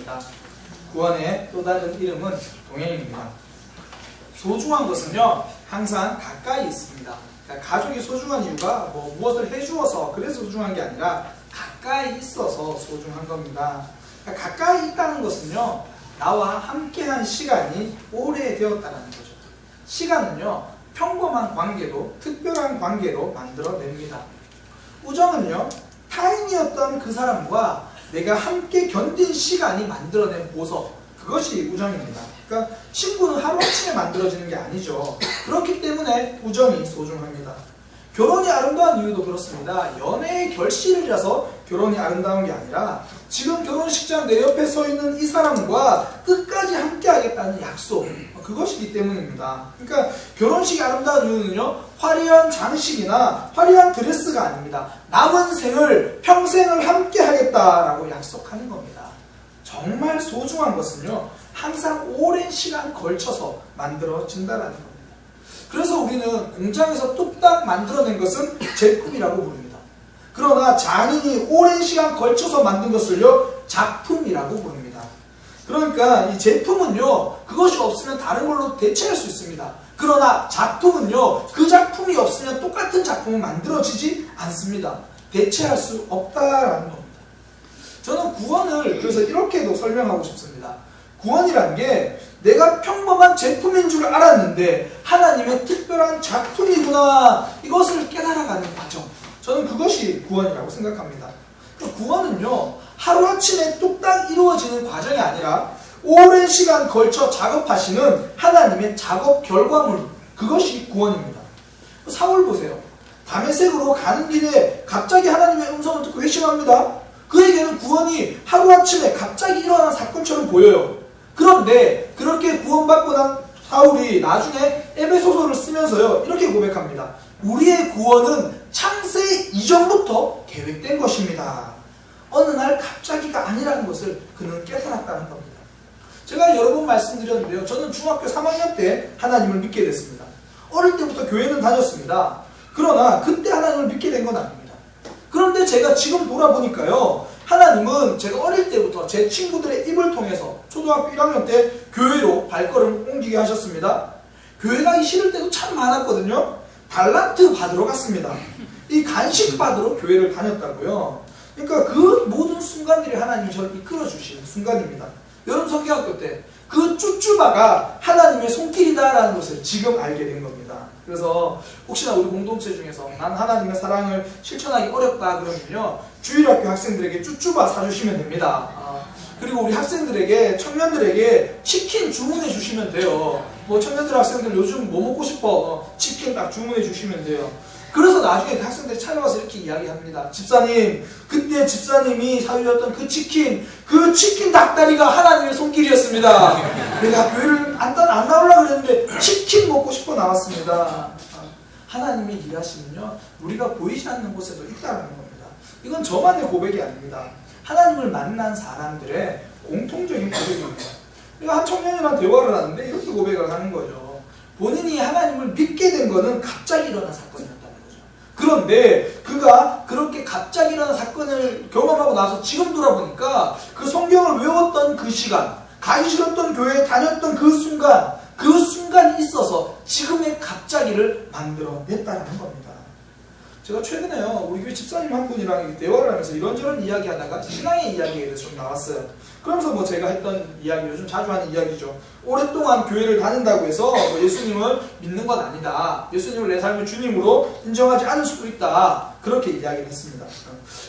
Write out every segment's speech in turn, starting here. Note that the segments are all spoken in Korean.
동행입니다. 구원의 또 다른 이름은 동행입니다. 소중한 것은요 항상 가까이 있습니다. 그러니까 가족이 소중한 이유가 무엇을 해주어서 그래서 소중한 게 아니라 가까이 있어서 소중한 겁니다. 그러니까 가까이 있다는 것은요 나와 함께한 시간이 오래되었다는 거죠. 시간은요 평범한 관계도 특별한 관계로 만들어냅니다. 우정은요 타인이었던 그 사람과 내가 함께 견딘 시간이 만들어낸 보석, 그것이 우정입니다. 그러니까 친구는 하루아침에 만들어지는 게 아니죠. 그렇기 때문에 우정이 소중합니다. 결혼이 아름다운 이유도 그렇습니다. 연애의 결실이라서 결혼이 아름다운 게 아니라 지금 결혼식장 내 옆에 서 있는 이 사람과 끝까지 함께 하겠다는 약속, 그것이기 때문입니다. 그러니까 결혼식이 아름다운 이유는요 화려한 장식이나 화려한 드레스가 아닙니다. 남은 생을 평생을 함께 하겠다라고 약속하는 겁니다. 정말 소중한 것은요 항상 오랜 시간 걸쳐서 만들어진다는 겁니다. 그래서 우리는 공장에서 뚝딱 만들어낸 것은 제품이라고 부릅니다. 그러나 장인이 오랜 시간 걸쳐서 만든 것을요 작품이라고 부릅니다. 그러니까 이 제품은요 그것이 없으면 다른 걸로 대체할 수 있습니다. 그러나 작품은요 그 작품이 없으면 똑같은 작품은 만들어지지 않습니다. 대체할 수 없다라는 겁니다. 저는 구원을 그래서 이렇게도 설명하고 싶습니다. 구원이란 게 내가 평범한 제품인 줄 알았는데 하나님의 특별한 작품이구나, 이것을 깨달아가는 과정, 저는 그것이 구원이라고 생각합니다. 구원은요 하루아침에 뚝딱 이루어지는 과정이 아니라 오랜 시간 걸쳐 작업하시는 하나님의 작업 결과물, 그것이 구원입니다. 사울 보세요. 다메섹으로 가는 길에 갑자기 하나님의 음성을 듣고 회심합니다. 그에게는 구원이 하루아침에 갑자기 일어난 사건처럼 보여요. 그런데 그렇게 구원받고 난 사울이 나중에 에베소서를 쓰면서요 이렇게 고백합니다. 우리의 구원은 창세 이전부터 계획된 것입니다. 어느 날 갑자기가 아니라는 것을 그는 깨달았다는 겁니다. 제가 여러 번 말씀드렸는데요, 저는 중학교 3학년 때 하나님을 믿게 됐습니다. 어릴 때부터 교회는 다녔습니다. 그러나 그때 하나님을 믿게 된 건 아닙니다. 그런데 제가 지금 돌아보니까요, 하나님은 제가 어릴 때부터 제 친구들의 입을 통해서 초등학교 1학년 때 교회로 발걸음을 옮기게 하셨습니다. 교회 가기 싫을 때도 참 많았거든요. 달란트 받으러 갔습니다. 이 간식 받으러 교회를 다녔다고요. 그러니까 그 모든 순간들이 하나님이 저를 이끌어 주시는 순간입니다. 여름 성경학교 때 그 쭈쭈바가 하나님의 손길이다라는 것을 지금 알게 된 겁니다. 그래서 혹시나 우리 공동체 중에서 난 하나님의 사랑을 실천하기 어렵다 그러면요, 주일학교 학생들에게 쭈쭈바 사주시면 됩니다. 그리고 우리 학생들에게, 청년들에게 치킨 주문해 주시면 돼요. 뭐 청년들 학생들 요즘 뭐 먹고 싶어? 치킨 딱 주문해 주시면 돼요. 그래서 나중에 그 학생들이 찾아와서 이렇게 이야기합니다. 집사님, 그때 집사님이 사주셨던 그 치킨 닭다리가 하나님의 손길이었습니다. 내가 교회를 안 나오려고 그랬는데 치킨 먹고 싶어 나왔습니다. 하나님이 일하시면요, 우리가 보이지 않는 곳에도 있다는 겁니다. 이건 저만의 고백이 아닙니다. 하나님을 만난 사람들의 공통적인 고백입니다. 그러니까 한 청년이랑 대화를 하는데 이렇게 고백을 하는 거죠. 본인이 하나님을 믿게 된 거는 갑자기 일어난 사건이었다는 거죠. 그런데 그가 그렇게 갑자기 일어난 사건을 경험하고 나서 지금 돌아보니까 그 성경을 외웠던 그 시간, 가기 싫었던 교회에 다녔던 그 순간이 있어서 지금의 갑자기를 만들어냈다는 겁니다. 제가 최근에요, 우리 교회 집사님 한 분이랑 대화를 하면서 이런저런 이야기하다가 신앙의 이야기에 대해서 좀 나왔어요. 그러면서 뭐 제가 했던 이야기, 요즘 자주 하는 이야기죠. 오랫동안 교회를 다닌다고 해서 뭐 예수님을 믿는 건 아니다. 예수님을 내 삶의 주님으로 인정하지 않을 수도 있다. 그렇게 이야기를 했습니다.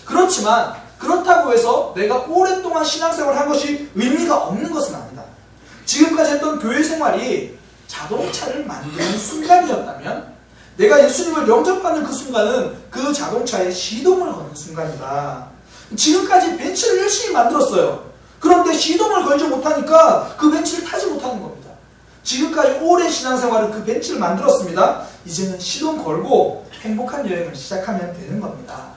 그렇지만 그렇다고 해서 내가 오랫동안 신앙생활을 한 것이 의미가 없는 것은 아니다. 지금까지 했던 교회 생활이 자동차를 만드는 순간이었다면 내가 예수님을 영접하는 그 순간은 그 자동차에 시동을 거는 순간이다. 지금까지 벤츠를 열심히 만들었어요. 그런데 시동을 걸지 못하니까 그 벤츠를 타지 못하는 겁니다. 지금까지 오랜 신앙생활은 그 벤츠를 만들었습니다. 이제는 시동 걸고 행복한 여행을 시작하면 되는 겁니다.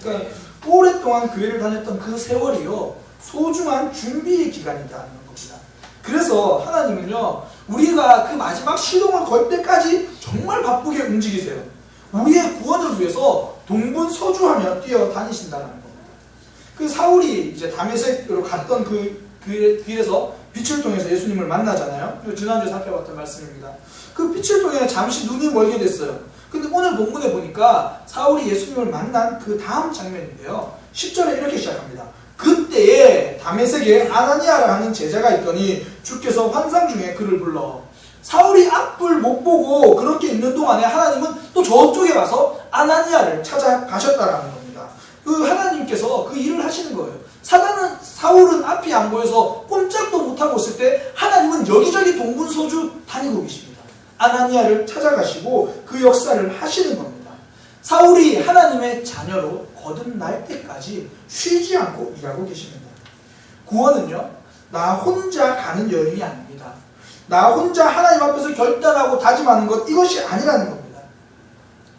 그러니까 오랫동안 교회를 다녔던 그 세월이요, 소중한 준비의 기간이라는 겁니다. 그래서 하나님은요, 우리가 그 마지막 시동을 걸 때까지 정말 바쁘게 움직이세요. 우리의 구원을 위해서 동분서주하며 뛰어다니신다는 겁니다. 그 사울이 이제 다메섹으로 갔던 그 길에서 빛을 통해서 예수님을 만나잖아요. 지난주에 살펴봤던 말씀입니다. 그 빛을 통해 잠시 눈이 멀게 됐어요. 근데 오늘 본문에 보니까 사울이 예수님을 만난 그 다음 장면인데요. 10절에 이렇게 시작합니다. 그때에 다메섹에 아나니아라 하는 제자가 있더니 주께서 환상 중에 그를 불러. 사울이 앞을 못 보고 그렇게 있는 동안에 하나님은 또 저쪽에 가서 아나니아를 찾아가셨다라는 겁니다. 그 하나님께서 그 일을 하시는 거예요. 사울은 앞이 안 보여서 꼼짝도 못하고 있을 때 하나님은 여기저기 동분서주 다니고 계십니다. 아나니아를 찾아가시고 그 역사를 하시는 겁니다. 사울이 하나님의 자녀로 거듭날 때까지 쉬지 않고 일하고 계십니다. 구원은요, 나 혼자 가는 여행이 아닙니다. 나 혼자 하나님 앞에서 결단하고 다짐하는 것, 이것이 아니라는 겁니다.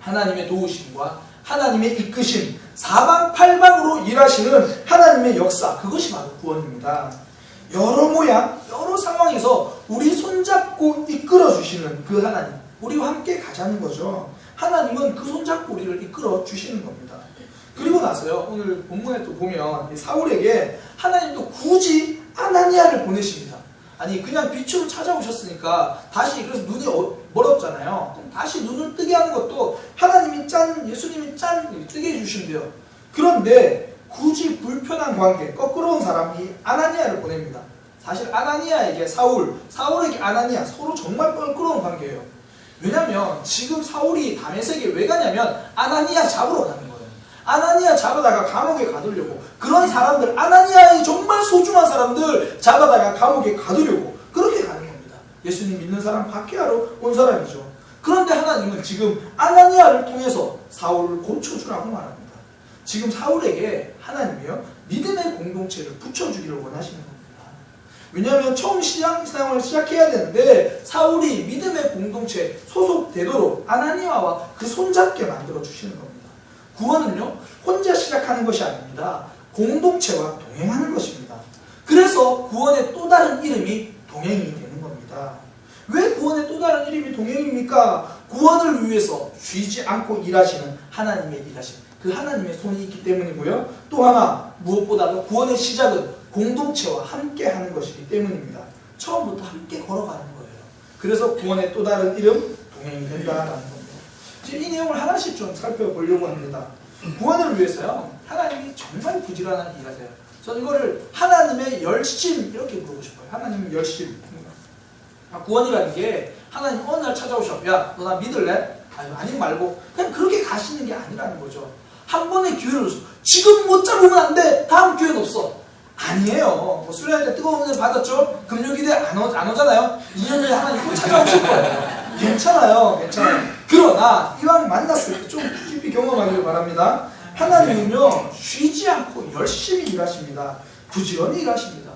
하나님의 도우심과 하나님의 이끄심, 사방팔방으로 일하시는 하나님의 역사, 그것이 바로 구원입니다. 여러 모양, 여러 상황에서 우리 손잡고 이끌어주시는 그 하나님, 우리와 함께 가자는 거죠. 하나님은 그 손잡고 우리를 이끌어 주시는 겁니다. 그리고 나서요, 오늘 본문에 또 보면 사울에게 하나님도 굳이 아나니아를 보내십니다. 아니 그냥 빛으로 찾아오셨으니까 다시, 그래서 눈이 멀었잖아요. 그럼 다시 눈을 뜨게 하는 것도 하나님이 예수님이 뜨게 해주신대요. 그런데 굳이 불편한 관계, 거꾸로운 사람이 아나니아를 보냅니다. 사실 아나니아에게 사울에게 아나니아, 서로 정말 껄끄러운 관계예요. 왜냐면 지금 사울이 다메섹에 왜 가냐면 아나니아 잡으러 가는 거예요. 아나니아 잡아다가 감옥에 가두려고. 그런 사람들, 아나니아의 정말 소중한 사람들 잡아다가 감옥에 가두려고 그렇게 가는 겁니다. 예수님 믿는 사람 박해하러 온 사람이죠. 그런데 하나님은 지금 아나니아를 통해서 사울을 고쳐주라고 말합니다. 지금 사울에게 하나님이요, 믿음의 공동체를 붙여주기를 원하시는 겁니다. 왜냐하면 처음 신앙생활을 시작해야 되는데 사울이 믿음의 공동체에 소속되도록 아나니아와 그 손잡게 만들어 주시는 겁니다. 구원은요, 혼자 시작하는 것이 아닙니다. 공동체와 동행하는 것입니다. 그래서 구원의 또 다른 이름이 동행이 되는 겁니다. 왜 구원의 또 다른 이름이 동행입니까? 구원을 위해서 쉬지 않고 일하시는 하나님의 일하심, 그 하나님의 손이 있기 때문이고요. 또 하나, 무엇보다도 구원의 시작은 공동체와 함께 하는 것이기 때문입니다. 처음부터 함께 걸어가는 거예요. 그래서 구원의 또 다른 이름, 동행이 된다라는 겁니다. 이제 이 내용을 하나씩 좀 살펴보려고 합니다. 구원을 위해서요, 하나님이 정말 부지런하게 일하세요. 저는 이거를 하나님의 열심, 이렇게 부르고 싶어요. 하나님의 열심. 구원이라는 게 하나님 어느 날 찾아오셔. 야, 너 나 믿을래? 아니 말고 그냥 그렇게 가시는 게 아니라는 거죠. 한 번의 기회를 줬어. 지금 못 잡으면 안 돼. 다음 기회는 없어. 아니에요. 뭐 수련할 때 뜨거운 은혜 받았죠? 금요기대 안 오잖아요? 2년 후에 하나님 꼭 찾아오실 거예요. 괜찮아요. 그러나 이왕 만났을 때 좀 깊이 경험하기를 바랍니다. 하나님은요, 쉬지 않고 열심히 일하십니다. 부지런히 일하십니다.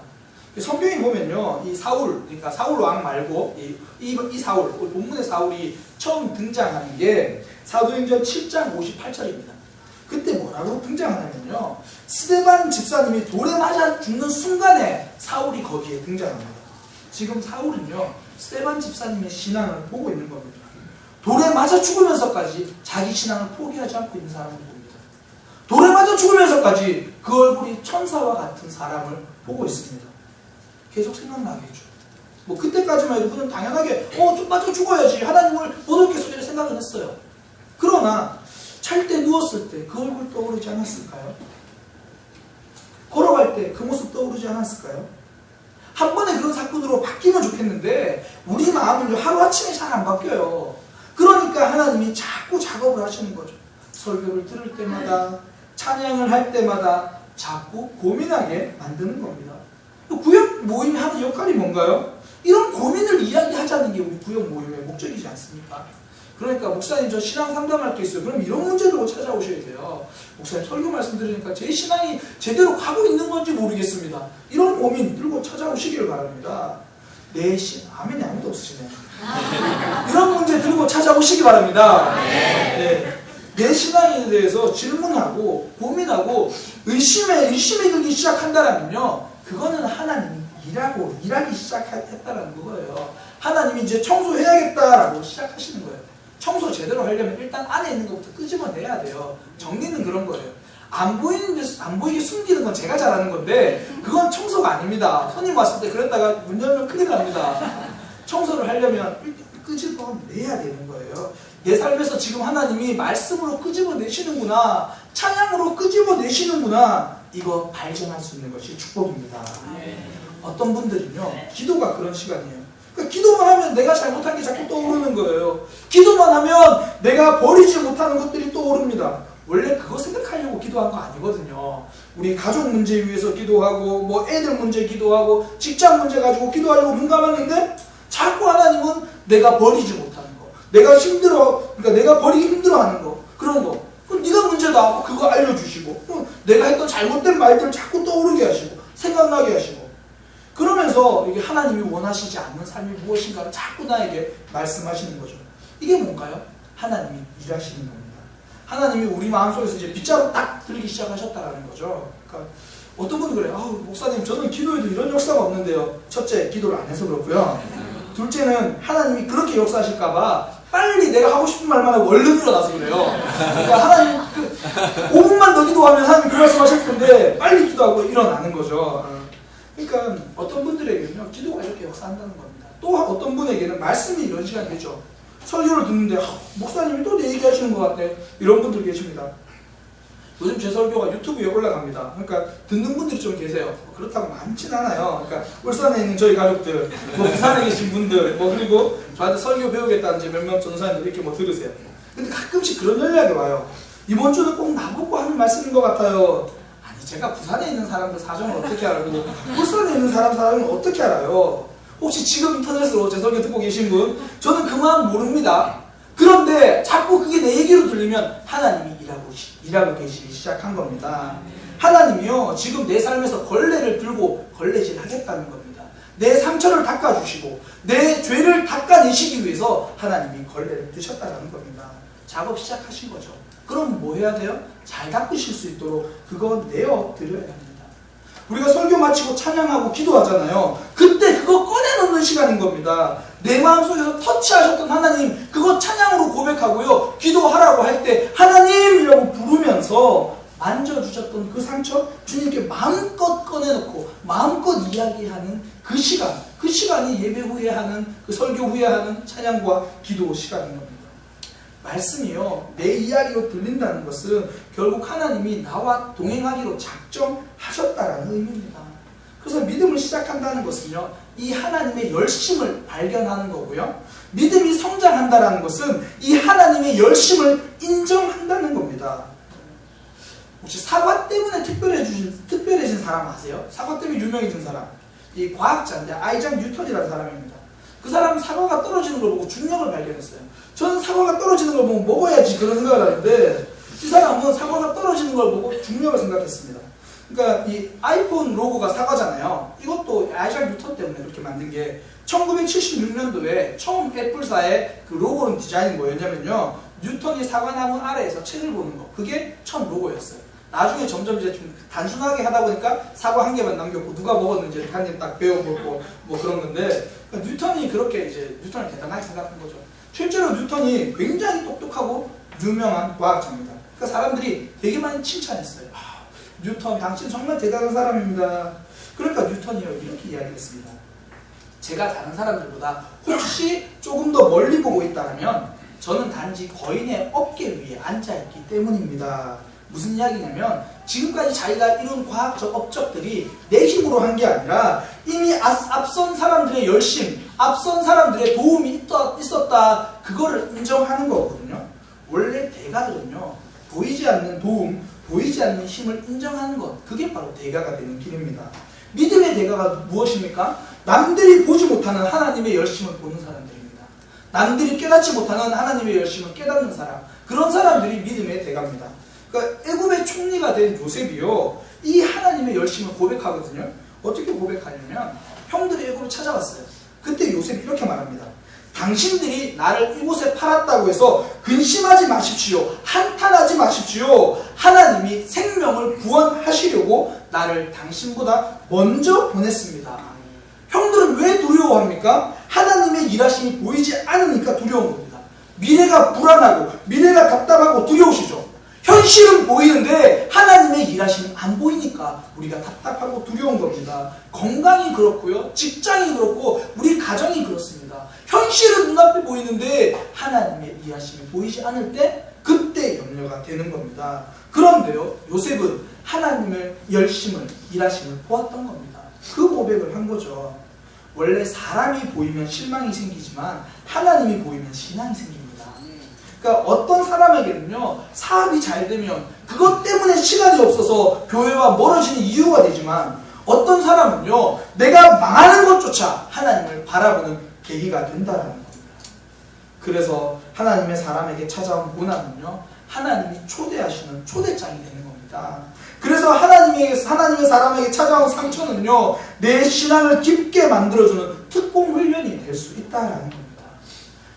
성경에 보면요, 이 사울, 그러니까 사울 왕 말고 이 사울, 본문의 사울이 처음 등장하는 게 사도행전 7장 58절입니다. 그때 뭐라고 등장하냐면요, 스데반 집사님이 돌에 맞아 죽는 순간에 사울이 거기에 등장합니다. 지금 사울은요, 스데반 집사님의 신앙을 보고 있는 겁니다. 돌에 맞아 죽으면서까지 자기 신앙을 포기하지 않고 있는 사람을 봅니다. 돌에 맞아 죽으면서까지 그 얼굴이 천사와 같은 사람을 보고 있습니다. 계속 생각나게 해줘. 뭐 그때까지만 해도 그는 당연하게 좀 맞아 죽어야지, 하나님을 못 얻겠어, 생각은 했어요. 그러나 잘 때 누웠을 때 그 얼굴 떠오르지 않았을까요? 걸어갈 때 그 모습 떠오르지 않았을까요? 한 번에 그런 사건으로 바뀌면 좋겠는데 우리 마음은 하루아침에 잘 안 바뀌어요. 그러니까 하나님이 자꾸 작업을 하시는 거죠. 설교를 들을 때마다, 찬양을 할 때마다 자꾸 고민하게 만드는 겁니다. 구역 모임이 하는 역할이 뭔가요? 이런 고민을 이야기하자는 게 우리 구역 모임의 목적이지 않습니까? 그러니까 목사님 저 신앙 상담할 게 있어요. 그럼 이런 문제 들고 찾아오셔야 돼요. 목사님 설교 말씀 들으니까 제 신앙이 제대로 가고 있는 건지 모르겠습니다. 이런 고민 들고 찾아오시길 바랍니다. 내 아멘이 아무도 없으시네요. 이런 문제 들고 찾아오시기 바랍니다. 네. 내 신앙에 대해서 질문하고 고민하고 의심에 들기 시작한다면요, 그거는 하나님이 일하기 시작했다라는 거예요. 하나님이 이제 청소해야겠다라고 시작하시는 거예요. 청소 제대로 하려면 일단 안에 있는 것부터 끄집어내야 돼요. 정리는 그런 거예요. 안 보이게 숨기는 건 제가 잘하는 건데 그건 청소가 아닙니다. 손님 왔을 때 그랬다가 문 열면 큰일 납니다. 청소를 하려면 끄집어내야 되는 거예요. 내 삶에서 지금 하나님이 말씀으로 끄집어내시는구나, 찬양으로 끄집어내시는구나, 이거 발견할 수 있는 것이 축복입니다. 어떤 분들은요, 기도가 그런 시간이에요. 그러니까 기도만 하면 내가 잘못한 게 자꾸 떠오르는 거예요. 기도만 하면 내가 버리지 못하는 것들이 떠오릅니다. 원래 그거 생각하려고 기도한 거 아니거든요. 우리 가족 문제 위해서 기도하고, 뭐 애들 문제 기도하고, 직장 문제 가지고 기도하려고 눈 감았는데 자꾸 하나님은 내가 버리지 못하는 거, 내가 그러니까 내가 버리기 힘들어하는 거, 그런 거, 그럼 네가 문제다, 그거 알려주시고, 내가 했던 잘못된 말들을 자꾸 떠오르게 하시고, 생각나게 하시고, 그러면서 이게 하나님이 원하시지 않는 삶이 무엇인가를 자꾸 나에게 말씀하시는 거죠. 이게 뭔가요? 하나님이 일하시는 겁니다. 하나님이 우리 마음속에서 이제 빗자루 딱 들기 시작하셨다라는 거죠. 그러니까 어떤 분은 그래요. 목사님, 저는 기도에도 이런 역사가 없는데요. 첫째, 기도를 안 해서 그렇고요. 둘째는 하나님이 그렇게 역사하실까봐 빨리 내가 하고 싶은 말만 하고 얼른 일어나서 그래요. 그러니까 하나님 5분만 더 기도하면 하나님 그 말씀 하실 텐데 빨리 기도하고 일어나는 거죠. 그러니까 어떤 분들에게는요, 기도가 이렇게 역사한다는 겁니다. 또 어떤 분에게는 말씀이 이런 시간이죠. 설교를 듣는데 목사님이 또 내 얘기하시는 것 같아, 이런 분들 계십니다. 요즘 제 설교가 유튜브에 올라갑니다. 그러니까 듣는 분들이 좀 계세요. 그렇다고 많진 않아요. 그러니까 울산에 있는 저희 가족들, 뭐 부산에 계신 분들, 뭐 그리고 저한테 설교 배우겠다는 몇몇 전사님들 이렇게 뭐 들으세요. 근데 가끔씩 그런 연락이 와요. 이번 주는 꼭 나보고 하는 말씀인 것 같아요. 아니, 제가 부산에 있는 사람들 사정을 어떻게 알고 울산에 있는 사람 사정을 어떻게 알아요? 혹시 지금 인터넷으로 제 설교 듣고 계신 분? 저는 그 마음 모릅니다. 그런데 자꾸 그게 내 얘기로 들리면 하나님이 일하고 계시기 시작한 겁니다. 하나님이요, 지금 내 삶에서 걸레를 들고 걸레질 하겠다는 겁니다. 내 상처를 닦아주시고 내 죄를 닦아내시기 위해서 하나님이 걸레를 드셨다는 겁니다. 작업 시작하신 거죠. 그럼 뭐 해야 돼요? 잘 닦으실 수 있도록 그거 내어드려야 합니다. 우리가 설교 마치고 찬양하고 기도하잖아요. 그때 그거 꺼내놓는 시간인 겁니다. 내 마음속에서 터치하셨던 하나님, 그거 찬양으로 고백하고요, 기도하라고 할 때 하나님이라고 부르면서 만져주셨던 그 상처 주님께 마음껏 꺼내놓고 마음껏 이야기하는 그 시간이 예배 후에 하는, 그 설교 후에 하는 찬양과 기도 시간인 겁니다. 말씀이요, 내 이야기로 들린다는 것은 결국 하나님이 나와 동행하기로 작정하셨다라는 의미입니다. 그래서 믿음을 시작한다는 것은요, 이 하나님의 열심을 발견하는 거고요, 믿음이 성장한다는 것은 이 하나님의 열심을 인정한다는 겁니다. 혹시 사과 때문에 특별해진 사람 아세요? 사과 때문에 유명해진 사람, 이 과학자인데 아이작 뉴턴이라는 사람입니다. 그 사람은 사과가 떨어지는 걸 보고 중력을 발견했어요. 저는 사과가 떨어지는 걸 보고 먹어야지 그런 생각을 하는데, 이 사람은 사과가 떨어지는 걸 보고 중력을 생각했습니다. 그러니까 이 아이폰 로고가 사과잖아요. 이것도 아이작 뉴턴 때문에 그렇게 만든 게, 1976년도에 처음 애플사의 그 로고는 디자인이 뭐였냐면요, 뉴턴이 사과나무 아래에서 책을 보는 거, 그게 처음 로고였어요. 나중에 점점 이제 좀 단순하게 하다 보니까 사과 한 개만 남겼고 누가 먹었는지 한 입 딱 베어먹고 뭐 그런 건데, 그러니까 뉴턴이 그렇게 이제 뉴턴을 대단하게 생각한 거죠. 실제로 뉴턴이 굉장히 똑똑하고 유명한 과학자입니다. 그러니까 사람들이 되게 많이 칭찬했어요. 뉴턴, 당신 정말 대단한 사람입니다. 그러니까 뉴턴이요, 이렇게 이야기했습니다. 제가 다른 사람들보다 혹시 조금 더 멀리 보고 있다면 저는 단지 거인의 어깨 위에 앉아있기 때문입니다. 무슨 이야기냐면, 지금까지 자기가 이룬 과학적 업적들이 내 힘으로 한 게 아니라 이미 앞선 사람들의 열심, 앞선 사람들의 도움이 있었다, 그거를 인정하는 거거든요. 원래 대가들은요, 보이지 않는 도움, 보이지 않는 힘을 인정하는 것, 그게 바로 대가가 되는 길입니다. 믿음의 대가가 무엇입니까? 남들이 보지 못하는 하나님의 열심을 보는 사람들입니다. 남들이 깨닫지 못하는 하나님의 열심을 깨닫는 사람, 그런 사람들이 믿음의 대가입니다. 그러니까 애굽의 총리가 된 요셉이요, 이 하나님의 열심을 고백하거든요. 어떻게 고백하냐면, 형들이 애굽을 찾아왔어요. 그때 요셉이 이렇게 말합니다. 당신들이 나를 이곳에 팔았다고 해서 근심하지 마십시오. 한탄하지 마십시오. 하나님이 생명을 구원하시려고 나를 당신보다 먼저 보냈습니다. 형들은 왜 두려워합니까? 하나님의 일하심이 보이지 않으니까 두려운 겁니다. 미래가 불안하고 미래가 답답하고 두려우시죠. 현 현실은 보이는데 하나님의 일하심은 안 보이니까 우리가 답답하고 두려운 겁니다. 건강이 그렇고요. 직장이 그렇고 우리 가정이 그렇습니다. 현실은 눈앞에 보이는데 하나님의 일하심이 보이지 않을 때 그때 염려가 되는 겁니다. 그런데요, 요셉은 하나님의 열심을, 일하심을 보았던 겁니다. 그 고백을 한 거죠. 원래 사람이 보이면 실망이 생기지만 하나님이 보이면 신앙이 생깁니다. 그러니까 어떤 사람에게는요, 사업이 잘 되면 그것 때문에 시간이 없어서 교회와 멀어지는 이유가 되지만 어떤 사람은요, 내가 망하는 것조차 하나님을 바라보는 계기가 된다는 겁니다. 그래서 하나님의 사람에게 찾아온 고난은요, 하나님이 초대하시는 초대장이 되는 겁니다. 그래서 하나님의 사람에게 찾아온 상처는요, 내 신앙을 깊게 만들어주는 특공 훈련이 될 수 있다는 겁니다.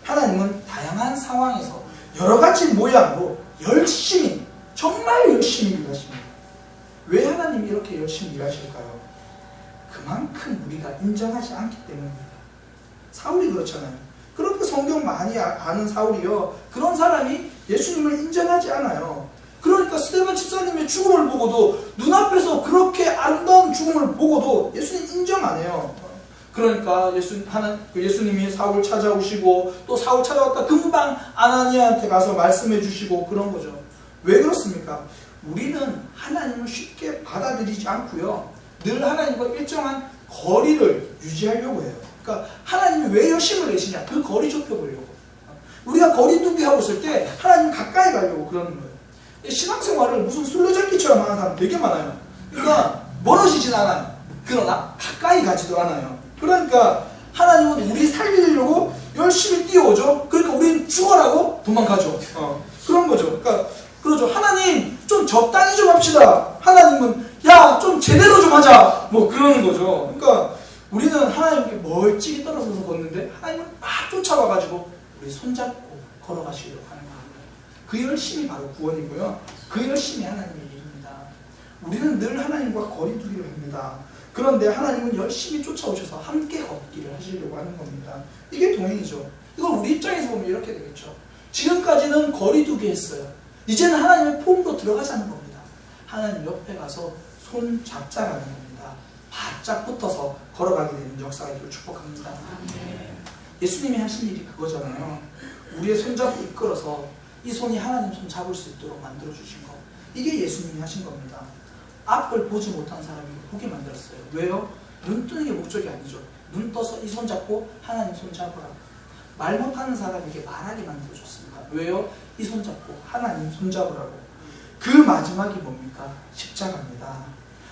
하나님은 다양한 상황에서 여러 가지 모양으로 열심히, 정말 열심히 일하십니다. 왜 하나님이 이렇게 열심히 일하실까요? 그만큼 우리가 인정하지 않기 때문입니다. 사울이 그렇잖아요. 그렇게 성경 많이 아는 사울이요, 그런 사람이 예수님을 인정하지 않아요. 그러니까 스데반 집사님의 죽음을 보고도, 눈앞에서 그렇게 아름다운 죽음을 보고도 예수님 인정 안 해요. 그러니까 예수님이 사울 찾아오시고 또 사울 찾아왔다 금방 아나니아한테 가서 말씀해 주시고 그런 거죠. 왜 그렇습니까? 우리는 하나님을 쉽게 받아들이지 않고요, 늘 하나님과 일정한 거리를 유지하려고 해요. 그러니까 하나님이 왜 열심을 내시냐, 그 거리 좁혀보려고. 우리가 거리 두기 하고 있을 때 하나님 가까이 가려고 그러는 거예요. 신앙생활을 무슨 술래잡기처럼 하는 사람 되게 많아요. 그러니까 멀어지진 않아요. 그러나 가까이 가지도 않아요. 그러니까 하나님은 우리 살리려고 열심히 뛰어오죠. 그러니까 우리는 죽어라고 도망가죠. 그런 거죠. 그러니까 그러죠. 하나님 좀 적당히 좀 합시다. 하나님은 야 좀 제대로 좀 하자. 뭐 그러는 거죠. 그러니까 우리는 하나님께 멀찍이 떨어져서 걷는데 하나님은 막 쫓아와가지고 우리 손잡고 걸어가시려고 하는 거예요. 그 열심이 바로 구원이고요. 그 열심이 하나님의 일입니다. 우리는 늘 하나님과 거리 두기를 합니다. 그런데 하나님은 열심히 쫓아오셔서 함께 걷기를 하시려고 하는 겁니다. 이게 동행이죠. 이걸 우리 입장에서 보면 이렇게 되겠죠. 지금까지는 거리 두기 했어요. 이제는 하나님의 품으로 들어가자는 겁니다. 하나님 옆에 가서 손 잡자라는 겁니다. 바짝 붙어서 걸어가게 되는 역사가 있기를 축복합니다. 예수님이 하신 일이 그거잖아요. 우리의 손잡고 이끌어서 이 손이 하나님 손 잡을 수 있도록 만들어주신 거. 이게 예수님이 하신 겁니다. 앞을 보지 못한 사람이 보게 만들었어요. 왜요? 눈 뜨는 게 목적이 아니죠. 눈 떠서 이 손 잡고 하나님 손 잡으라. 말 못하는 사람에게 말하게 만들어줬습니다. 왜요? 이 손 잡고 하나님 손 잡으라고. 그 마지막이 뭡니까? 십자가입니다.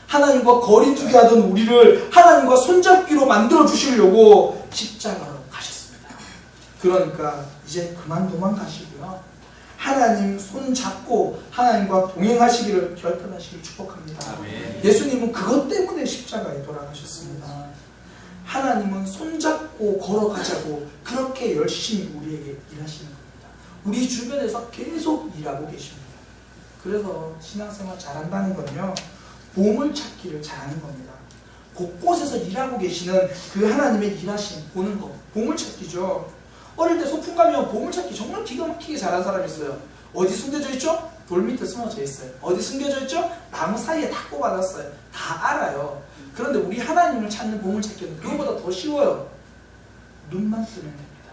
하나님과 거리 두기 하던 우리를 하나님과 손잡기로 만들어주시려고 십자가로 가셨습니다. 그러니까 이제 그만 도망가시고요, 하나님 손 잡고 하나님과 동행하시기를 결단하시길 축복합니다. 아멘. 예수님은 그것 때문에 십자가에 돌아가셨습니다. 하나님은 손 잡고 걸어가자고 그렇게 열심히 우리에게 일하시는 겁니다. 우리 주변에서 계속 일하고 계십니다. 그래서 신앙생활 잘한다는 건요, 보물찾기를 잘하는 겁니다. 곳곳에서 일하고 계시는 그 하나님의 일하심 보는 거, 보물찾기죠. 어릴 때 소풍 가면 보물찾기 정말 기가 막히게 잘하는 사람이 있어요. 어디 숨겨져 있죠? 돌 밑에 숨어져 있어요. 어디 숨겨져 있죠? 나무 사이에 다 꼽아놨어요. 다 알아요. 그런데 우리 하나님을 찾는 보물찾기는 그것보다 더 쉬워요. 눈만 뜨면 됩니다.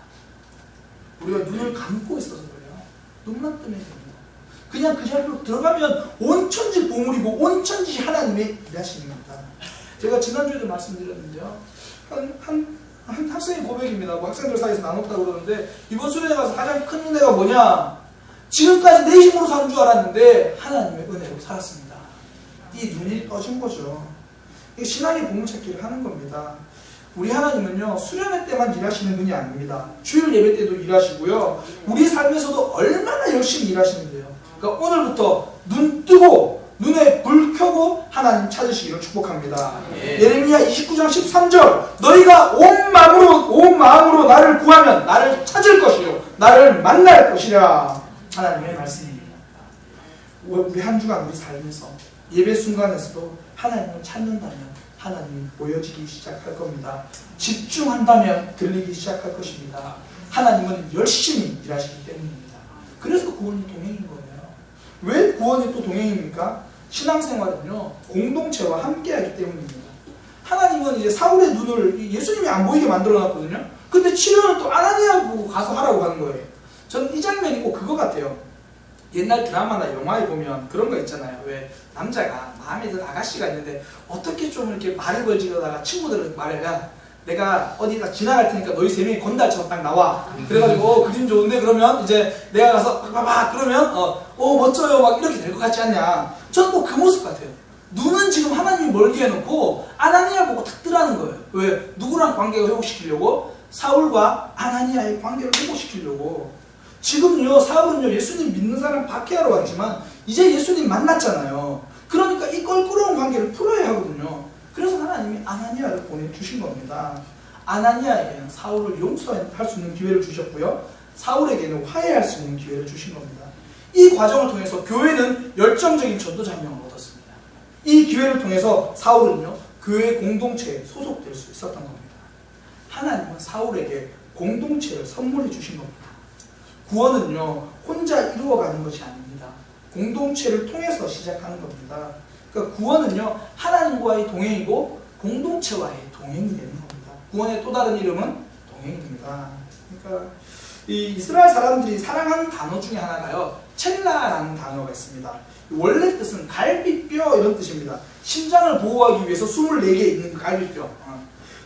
우리가 눈을 감고 있어서 그래요. 눈만 뜨면 됩니다. 그냥 그 자리로 들어가면 온 천지 보물이고 온 천지 하나님의 일하심입니다. 제가 지난주에도 말씀드렸는데요, 한 학생의 고백입니다. 뭐 학생들 사이에서 나눴다고 그러는데, 이번 수련회 가서 가장 큰 은혜가 뭐냐? 지금까지 내 힘으로 사는 줄 알았는데 하나님의 은혜로 살았습니다. 이 눈이 떠진 거죠. 이게 신앙의 보물찾기를 하는 겁니다. 우리 하나님은요, 수련회 때만 일하시는 분이 아닙니다. 주일 예배 때도 일하시고요, 우리 삶에서도 얼마나 열심히 일하시는데요. 그러니까 오늘부터 눈 뜨고 눈에 불 켜고 하나님 찾으시기를 축복합니다. 예레미야 29장 13절, 너희가 온 마음으로 나를 구하면 나를 찾을 것이요 나를 만날 것이라. 하나님의 말씀입니다. 우리 한 주간 우리 삶에서 예배 순간에서도 하나님을 찾는다면 하나님이 보여지기 시작할 겁니다. 집중한다면 들리기 시작할 것입니다. 하나님은 열심히 일하시기 때문입니다. 그래서 구원이 동행인 거예요. 왜 구원이 또 동행입니까? 신앙생활은요, 공동체와 함께하기 때문입니다. 하나님은 이제 사울의 눈을 예수님이 안 보이게 만들어놨거든요. 근데 치료는 또 아나니아 보고 가서 하라고 하는 거예요. 저는 이 장면이 꼭 그거 같아요. 옛날 드라마나 영화에 보면 그런 거 있잖아요. 왜 남자가 마음에 드는 아가씨가 있는데 어떻게 좀 이렇게 말을 걸지려다가 친구들은 말해야 내가 어디다 지나갈 테니까 너희 세 명이 건달처럼 딱 나와. 그래가지고 그림 좋은데 그러면 이제 내가 가서 막 그러면 멋져요 막 이렇게 될 것 같지 않냐. 저는 꼭 그 모습 같아요. 눈은 지금 하나님이 멀게 해놓고 아나니아 보고 탁 뜨라는 거예요. 왜? 누구랑 관계를 회복시키려고? 사울과 아나니아의 관계를 회복시키려고. 지금요 사울은요 예수님 믿는 사람 박해하러 왔지만 이제 예수님 만났잖아요. 그러니까 이 껄끄러운 관계를 풀어야 하거든요. 그래서 하나님이 아나니아를 보내주신 겁니다. 아나니아에게는 사울을 용서할 수 있는 기회를 주셨고요. 사울에게는 화해할 수 있는 기회를 주신 겁니다. 이 과정을 통해서 교회는 열정적인 전도 장면을 얻었습니다. 이 기회를 통해서 사울은요 교회 공동체에 소속될 수 있었던 겁니다. 하나님은 사울에게 공동체를 선물해 주신 겁니다. 구원은요 혼자 이루어가는 것이 아닙니다. 공동체를 통해서 시작하는 겁니다. 그러니까 구원은요 하나님과의 동행이고 공동체와의 동행이 되는 겁니다. 구원의 또 다른 이름은 동행입니다. 그러니까 이 이스라엘 사람들이 사랑하는 단어 중에 하나가요 첼라라는 단어가 있습니다. 원래 뜻은 갈비뼈 이런 뜻입니다. 심장을 보호하기 위해서 24개 있는 갈비뼈.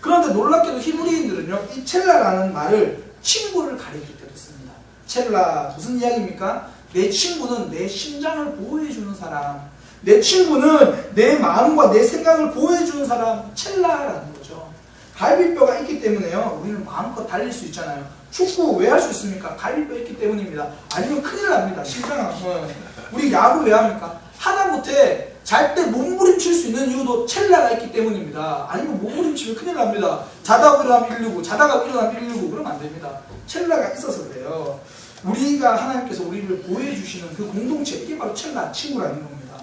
그런데 놀랍게도 히브리인들은요 이 첼라라는 말을 친구를 가리킬 때 씁니다. 첼라 무슨 이야기입니까? 내 친구는 내 심장을 보호해주는 사람, 내 친구는 내 마음과 내 생각을 보호해주는 사람, 첼라라는 거죠. 갈비뼈가 있기 때문에요 우리는 마음껏 달릴 수 있잖아요. 축구 왜 할 수 있습니까? 갈비뼈 있기 때문입니다. 아니면 큰일 납니다. 심장 우리 야구 왜 합니까? 하다못해 잘 때 몸부림칠 수 있는 이유도 첼라가 있기 때문입니다. 아니면 몸부림치면 큰일 납니다. 자다가 일어나면 119, 자다가 일어나면 119 그러면 안 됩니다. 첼라가 있어서 그래요. 우리가 하나님께서 우리를 보호해 주시는 그 공동체, 이게 바로 첼라, 친구라는 겁니다.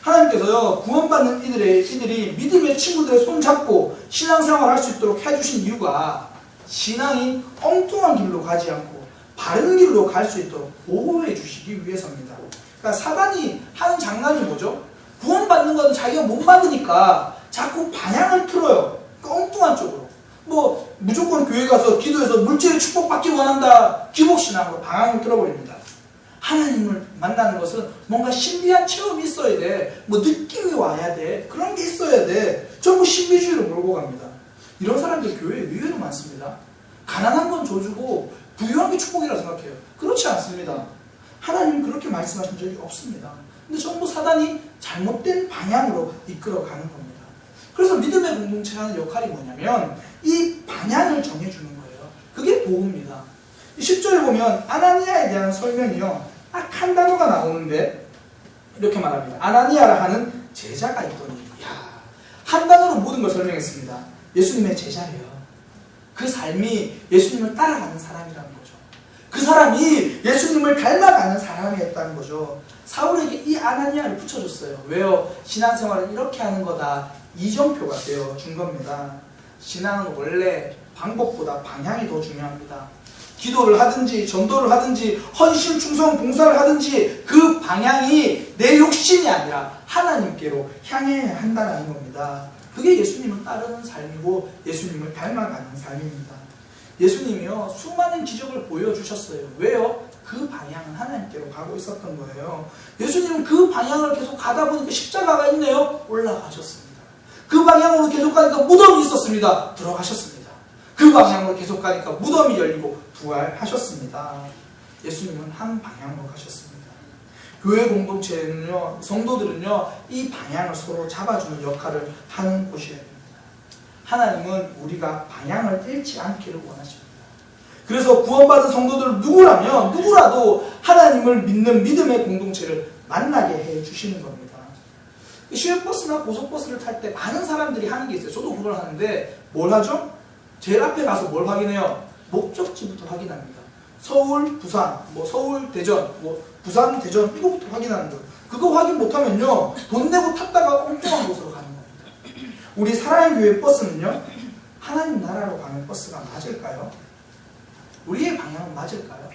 하나님께서요 구원받는 이들이 믿음의 친구들의 손잡고 신앙생활을 할 수 있도록 해주신 이유가 신앙이 엉뚱한 길로 가지 않고 바른 길로 갈 수 있도록 보호해 주시기 위해서입니다. 그러니까 사단이 하는 장난이 뭐죠? 구원받는 건 자기가 못 받으니까 자꾸 방향을 틀어요. 그러니까 엉뚱한 쪽으로. 뭐 무조건 교회 가서 기도해서 물질의 축복받기 원한다. 기복신앙으로 방향을 틀어버립니다. 하나님을 만나는 것은 뭔가 신비한 체험이 있어야 돼. 뭐 느낌이 와야 돼. 그런 게 있어야 돼. 전부 신비주의로 몰고 갑니다. 이런 사람들 교회에 의외로 많습니다. 가난한 건 줘주고 부유한 게 축복이라고 생각해요. 그렇지 않습니다. 하나님은 그렇게 말씀하신 적이 없습니다. 근데 전부 사단이 잘못된 방향으로 이끌어가는 겁니다. 그래서 믿음의 공동체가 하는 역할이 뭐냐면 이 방향을 정해주는 거예요. 그게 보호입니다. 10절에 보면 아나니아에 대한 설명이요. 딱 한 단어가 나오는데 이렇게 말합니다. 아나니아라 하는 제자가 있더니 한 단어로 모든 걸 설명했습니다. 예수님의 제자래요. 그 삶이 예수님을 따라가는 사람이라는 거죠. 그 사람이 예수님을 닮아가는 사람이었다는 거죠. 사울에게 이 아나니아를 붙여줬어요. 왜요? 신앙생활은 이렇게 하는 거다. 이정표가 되어준 겁니다. 신앙은 원래 방법보다 방향이 더 중요합니다. 기도를 하든지 전도를 하든지 헌신, 충성, 봉사를 하든지 그 방향이 내 욕심이 아니라 하나님께로 향해야 한다는 겁니다. 그게 예수님을 따르는 삶이고 예수님을 닮아가는 삶입니다. 예수님이요 수많은 기적을 보여주셨어요. 왜요? 그 방향은 하나님께로 가고 있었던 거예요. 예수님은 그 방향을 계속 가다 보니까 십자가가 있네요. 올라가셨습니다. 그 방향으로 계속 가니까 무덤이 있었습니다. 들어가셨습니다. 그 방향으로 계속 가니까 무덤이 열리고 부활하셨습니다. 예수님은 한 방향으로 가셨습니다. 교회 공동체는요, 성도들은요, 이 방향을 서로 잡아주는 역할을 하는 곳이어야 됩니다. 하나님은 우리가 방향을 잃지 않기를 원하십니다. 그래서 구원받은 성도들 누구라도 하나님을 믿는 믿음의 공동체를 만나게 해주시는 겁니다. 시외버스나 고속버스를 탈 때 많은 사람들이 하는 게 있어요. 저도 그걸 하는데 뭘 하죠? 제일 앞에 가서 뭘 확인해요? 목적지부터 확인합니다. 서울, 부산, 서울, 대전, 부산, 대전 이거부터 확인하는 거예요. 그거 확인 못하면요 돈 내고 탔다가 엉뚱한 곳으로 가는 겁니다. 우리 사랑의 교회 버스는요 하나님 나라로 가는 버스가 맞을까요? 우리의 방향은 맞을까요?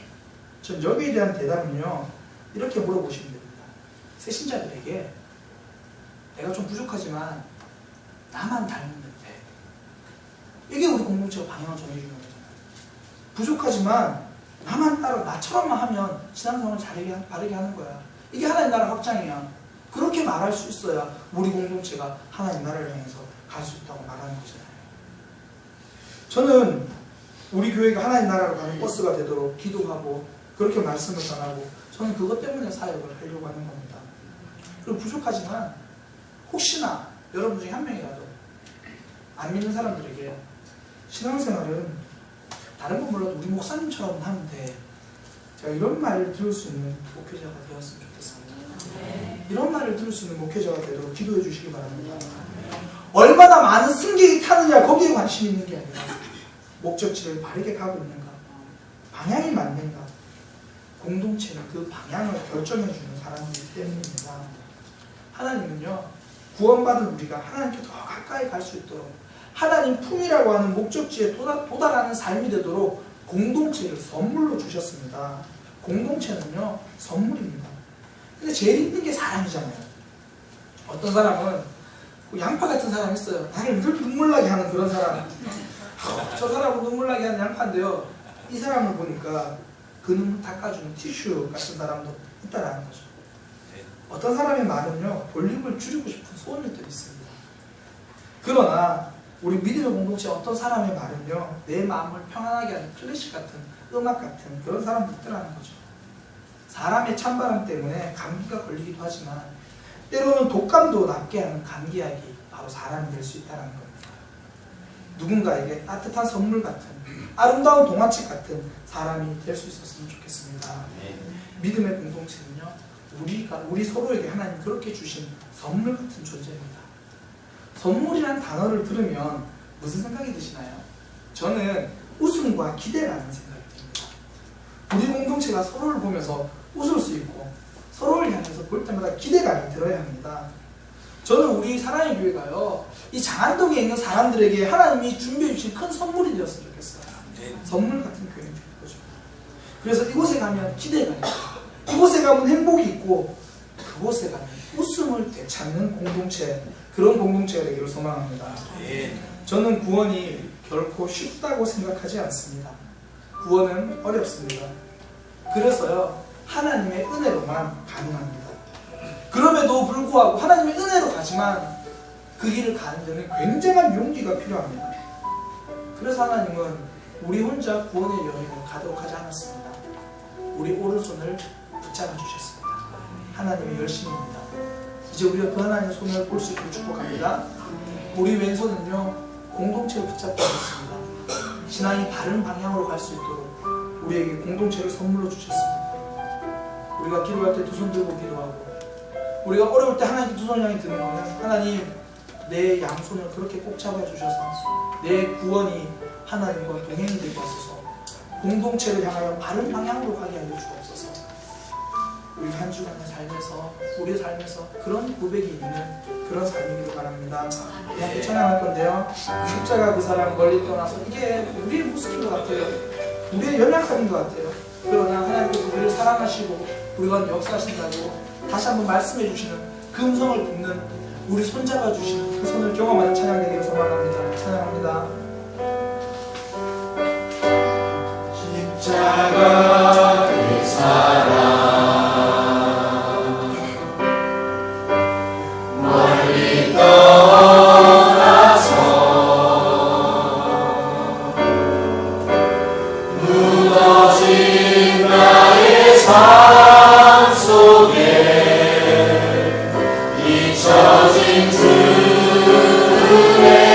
전 여기에 대한 대답은요 이렇게 물어보시면 됩니다. 새신자들에게 내가 좀 부족하지만 나만 닮으면 돼. 이게 우리 공동체가 방향을 정해주는 거잖아요. 부족하지만 나만 따라 나처럼만 하면 신앙생활을 바르게 하는 거야. 이게 하나님 나라 확장이야. 그렇게 말할 수 있어야 우리 공동체가 하나님 나라를 향해서 갈 수 있다고 말하는 거잖아요. 저는 우리 교회가 하나님 나라로 가는 버스가 되도록 기도하고 그렇게 말씀을 전하고 저는 그것 때문에 사역을 하려고 하는 겁니다. 그리고 부족하지만 혹시나 여러분 중에 한 명이라도 안 믿는 사람들에게 신앙생활은 다른 건 몰라도 우리 목사님처럼 하면 돼. 제가 이런 말을 들을 수 있는 목회자가 되었으면 좋겠습니다. 이런 말을 들을 수 있는 목회자가 되도록 기도해 주시기 바랍니다. 얼마나 많은 승객이 타느냐 거기에 관심이 있는 게 아니라 목적지를 바르게 가고 있는가, 방향이 맞는가. 공동체는 그 방향을 결정해주는 사람이기 때문입니다. 하나님은요, 구원받은 우리가 하나님께 더 가까이 갈 수 있도록 하나님 품이라고 하는 목적지에 도달하는 삶이 되도록 공동체를 선물로 주셨습니다. 공동체는요, 선물입니다. 근데 제일 힘든 게 사람이잖아요. 어떤 사람은 양파 같은 사람이 있어요. 나를 늘 눈물나게 하는 그런 사람. 저 사람은 눈물나게 하는 양파인데요, 이 사람을 보니까 그 눈물 닦아주는 티슈 같은 사람도 있다라는 거죠. 어떤 사람의 말은요, 볼륨을 줄이고 싶은 소원들이 있습니다. 그러나 우리 믿음의 공동체 어떤 사람의 말은요, 내 마음을 평안하게 하는 클래식 같은, 음악 같은 그런 사람도 있다라는 거죠. 사람의 찬바람 때문에 감기가 걸리기도 하지만 때로는 독감도 낫게 하는 감기약이 바로 사람이 될 수 있다는 겁니다. 누군가에게 따뜻한 선물 같은, 아름다운 동화책 같은 사람이 될 수 있었으면 좋겠습니다. 믿음의 공동체는요, 우리 서로에게 하나님 그렇게 주신 선물 같은 존재입니다. 선물이란 단어를 들으면 무슨 생각이 드시나요? 저는 웃음과 기대라는 생각이 듭니다. 우리 공동체가 서로를 보면서 웃을 수 있고 서로를 향해서 볼 때마다 기대감이 들어야 합니다. 저는 우리 사랑의 교회가요, 이 장안동에 있는 사람들에게 하나님이 준비해 주신 큰 선물이 되었으면 좋겠어요. 선물 같은 교회인 거죠. 그래서 이곳에 가면 기대가 있고, 이곳에 가면 행복이 있고, 그곳에 가면 웃음을 되찾는 공동체, 그런 공동체가 되기를 소망합니다. 저는 구원이 결코 쉽다고 생각하지 않습니다. 구원은 어렵습니다. 그래서요, 하나님의 은혜로만 가능합니다. 그럼에도 불구하고 하나님의 은혜로 가지만 그 길을 가는 데는 굉장한 용기가 필요합니다. 그래서 하나님은 우리 혼자 구원의 여행을 가도록 하지 않았습니다. 우리 오른손을 붙잡아 주셨습니다. 하나님의 열심입니다. 이제 우리가 그 하나님의 손을 볼 수 있기를 축복합니다. 우리 왼손은요, 공동체를 붙잡고 있습니다. 신앙이 바른 방향으로 갈 수 있도록 우리에게 공동체를 선물로 주셨습니다. 우리가 기도할 때 두 손 들고 기도하고, 우리가 어려울 때 하나님께 두 손을 향해 드는 거는, 하나님 내 양손을 그렇게 꼭 잡아주셔서 내 구원이 하나님과 동행이 되고 하소서, 공동체를 향하여 바른 방향으로 가게 하여 주옵소서. 우리 한 주간의 삶에서, 우리의 삶에서 그런 고백이 있는 그런 삶이기를 바랍니다. 그냥 찬양할 건데요, 십자가 그 사람 멀리 떠나서, 이게 우리의 모습인 것 같아요. 우리의 연약함인 것 같아요. 그러나 하나님께서 우리를 사랑하시고 우리가 역사하신다고 다시 한번 말씀해 주시는 그 음성을 듣는, 우리 손잡아 주시는 그 손을 경험하는 찬양 되기를 소망합니다. 찬양합니다. 십자가 그 사람 멀리 떠나서 무너진 나의 삶 속에 잊혀진 은혜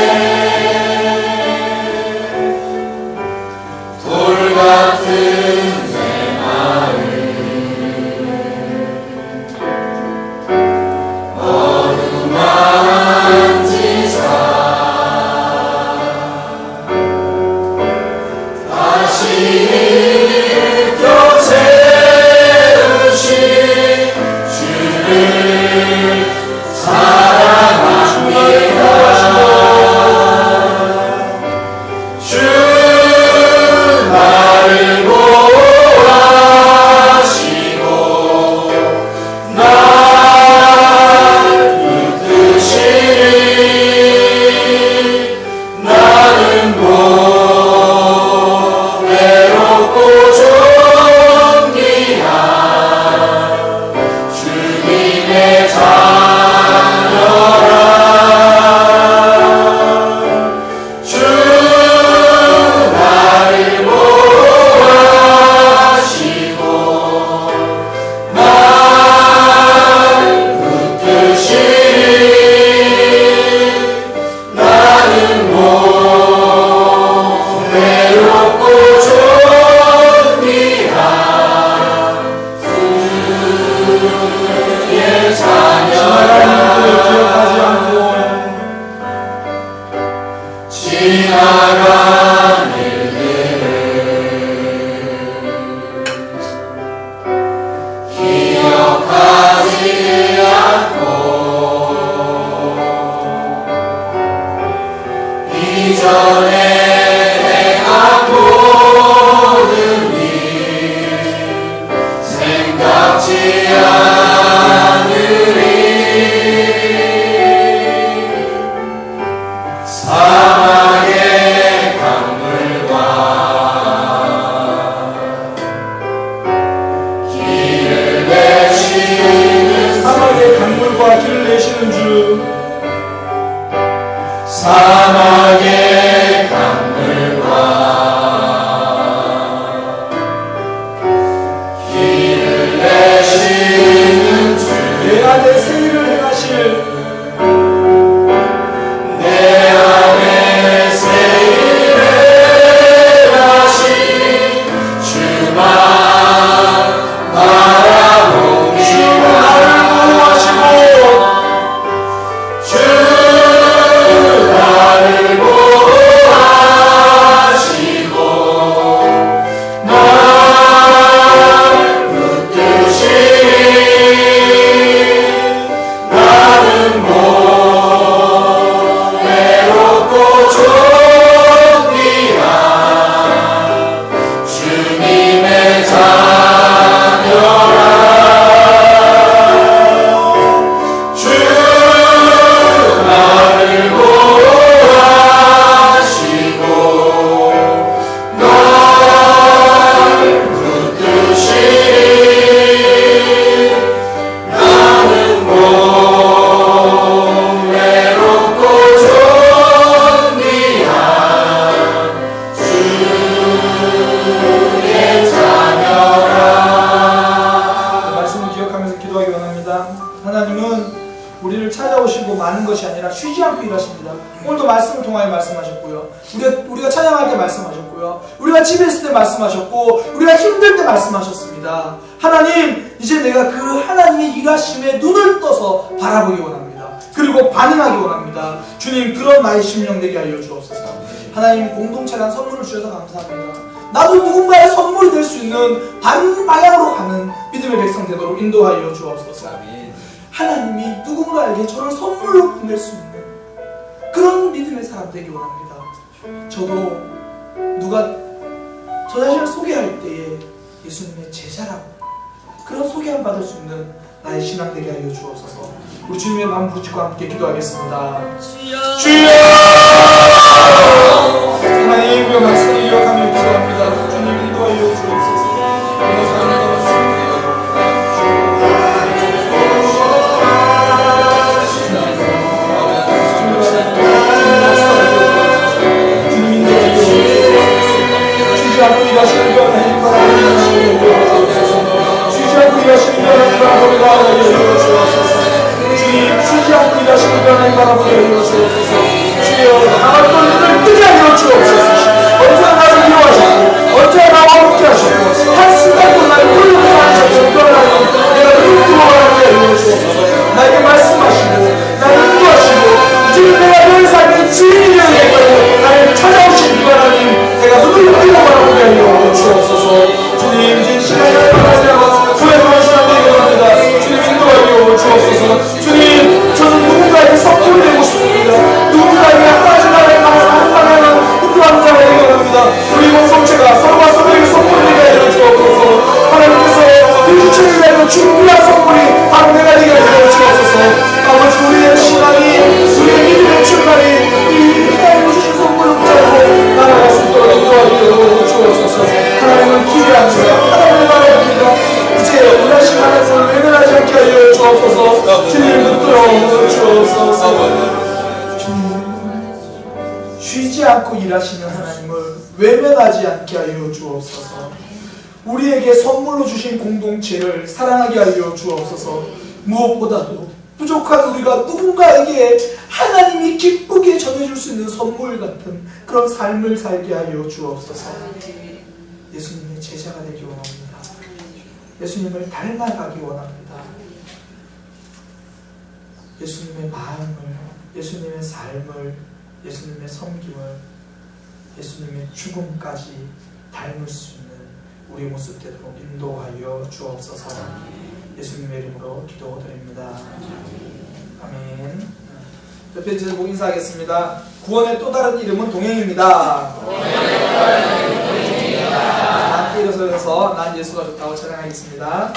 지나간 일들을 기억하지 않고 이전에 행한 모든 일 생각지 않으리. 사막의 강물과 길을 내시는 사막의 강물과 길을 내시는 주, 사막의 강물과 길을 내시는 주 내 안에 새 일을 행하실 내 안에 새 일을 하신 주만 바라봅니다. 나를 보호하시고 주 나를 보호하시고 날 붙드시니 나는 외롭고 존귀한 주님의 자녀라. 주 나를 보호하시고 날 붙드시니 나는 외롭고 존귀한 주의 자녀라. 말씀을 기억하면서 기도하기 원합니다. 하나님은 우리를 찾아오시고 많은 것이 아니라 쉬지 않고 일하십니다. 오늘도 말씀을 통하여 말씀하셨고요. 우리가 찬양할 때 말씀하셨고요. 우리가 집에 있을 때 말씀하셨고, 우리가 힘들 때 말씀하셨습니다. 하나님, 이제 내가 그 하나님의 일하심에 눈을 떠서 바라보기 원합니다. 그리고 반응하기 원합니다. 주님, 그런 나의 심령 되게 하여 주옵소서. 하나님, 공동체란 선물을 주셔서 감사합니다. 나도 누군가의 선물이 될 수 있는 다른 방향으로 가는 믿음의 백성 되도록 인도하여 주옵소서. 하나님이 누군가에게 저를 선물로 보낼 수 있는 그런 믿음의 사람 되기 원합니다. 저도 누가 저 자신을 소개할 때에 예수님의 제자라고 그런 소개함 받을 수 있는 나의 신앙 되게 하여 주옵소서. 우리 주님의 마음 부르짖고 함께 기도하겠습니다. 주여! 하나님, 우리가 말씀을 기억하며 기도합니다. 주님 인도하여 주옵소서. 쉬지 않고 일하시는 하나님 바라보옵소서. 쉬지 않고 일하시는 하나님 바라보옵소서. 주님, 쉬지 않고 일하시는 하나님 바라보옵소서. 주여, 나만 눈을 뜨게 하여 주옵소서. 언제나 나를 이루하시고 언제나 나와 함께 하시고 한 순간도 나를 끌고 가시고 하나님, 내가 눈을 뜨고 하게 하여 주옵소서. 나에게 말씀하시고 나를 인도하시고 이제는 내가 너의 삶의 주인이 되겠다고 나를 찾아오신 그 하나님, 내가 눈을 뜨고 바라보게 하여 주옵소서. 주님, 이제 시간이 하나님하고 구해주는 시간 되게 합니다. 주님, 인도하여 주옵소서. 주님, 저는 누군가에게 선물이 되고 싶습니다. 누군가에게 한 가지 나라에 한 방향을 인도하는 자가 되게 합니다. 우리 공동체가 서로가 서로에게 선물이 되게 하여 주옵소서. 하나님께서 그 주체를 위하여 준비한 선물이 바로 내가 되게 하여 주옵소서. 아버지, 우리의 신앙이, 우리의 믿음의 출발이 이 하나님의 주신 선물을 붙잡고 나아갈 수 있도록 인도하여 주옵소서. 하나님을 기대합니다. 하나님을 바라봅니다. 이제 원하신 하나님을 외면하지 않게 하여 주옵소서. 주님, 붙들어 주옵소서. 주님, 쉬지 않고 일하시는 하나님을 외면하지 않게 하여 주옵소서. 우리에게 선물로 주신 공동체를 사랑하게 하여 주옵소서. 무엇보다도 부족한 우리가 누군가에게 하나님이 기쁘게 전해줄 수 있는 선물 같은 그런 삶을 살게 하여 주옵소서. 예수님의 제자가 되기 원합니다. 예수님을 닮아가기 원합니다. 예수님의 마음을, 예수님의 삶을, 예수님의 섬김을 예수님의 죽음까지 닮을 수 있는 우리 모습 되도록 인도하여 주옵소서. 예수님의 이름으로 기도드립니다. 아멘. 옆에 제목 인사하겠습니다. 구원의 또 다른 이름은 동행입니다. 함께 일어서서 난 예수가 좋다고 찬양하겠습니다.